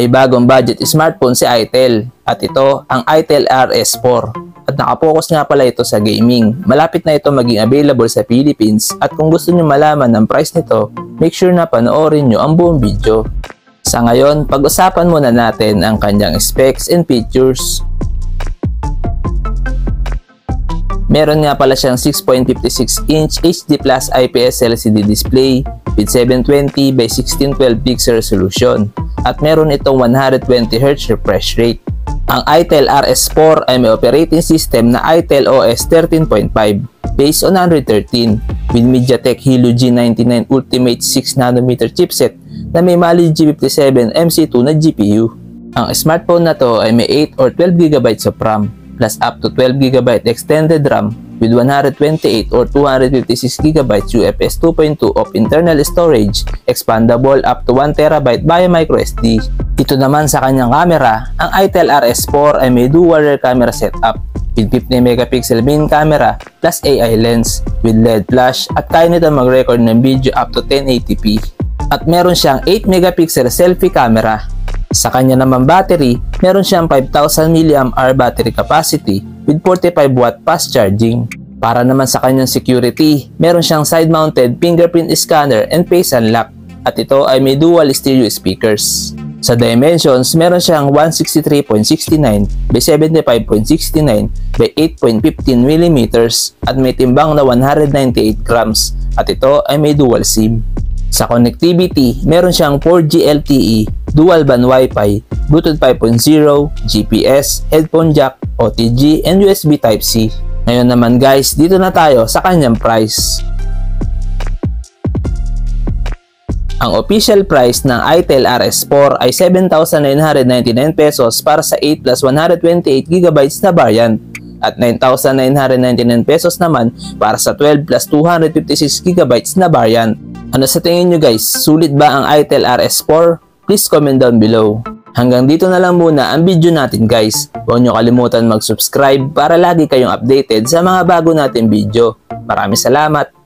May bagong budget smartphone si Itel at ito ang Itel RS4 at nakapokus nga pala ito sa gaming. Malapit na ito maging available sa Philippines at kung gusto nyo malaman ang price nito, make sure na panoorin nyo ang buong video. Sa ngayon, pag-usapan muna natin ang kanyang specs and features. Meron nga pala siyang 6.56-inch HD Plus IPS LCD display with 720 by 1612 pixel resolution at meron itong 120Hz refresh rate. Ang Itel RS4 ay may operating system na Itel OS 13.5 based on Android 13 with MediaTek Helio G99 Ultimate 6nm chipset na may Mali G57 MC2 na GPU. Ang smartphone na to ay may 8 or 12GB of RAM plus up to 12GB extended RAM with 128 or 256GB UFS 2.2 of internal storage, expandable up to 1TB via microSD. Dito naman sa kanyang camera, ang Itel RS4 ay may dual rear camera setup with 50MP main camera plus AI lens with LED flash at kaya nito mag-record ng video up to 1080p. At meron siyang 8MP selfie camera. Sa kanya naman battery, meron siyang 5000 mAh battery capacity with 45W fast charging. Para naman sa kanyang security, meron siyang side-mounted fingerprint scanner and face unlock at ito ay may dual stereo speakers. Sa dimensions, meron siyang 163.69 by 75.69 by 8.15mm at may timbang na 198 grams at ito ay may dual SIM. Sa connectivity, meron siyang 4G LTE, dual band Wi-Fi, Bluetooth 5.0, GPS, headphone jack, OTG, and USB Type-C. Ngayon naman guys, dito na tayo sa kanyang price. Ang official price ng Itel RS4 ay 7,999 pesos para sa 8 plus 128GB na variant at 9,999 pesos naman para sa 12 plus 256GB na variant. Ano sa tingin nyo guys? Sulit ba ang Itel RS4? Please comment down below. Hanggang dito na lang muna ang video natin guys. Huwag nyo kalimutan mag-subscribe para lagi kayong updated sa mga bago nating video. Maraming salamat!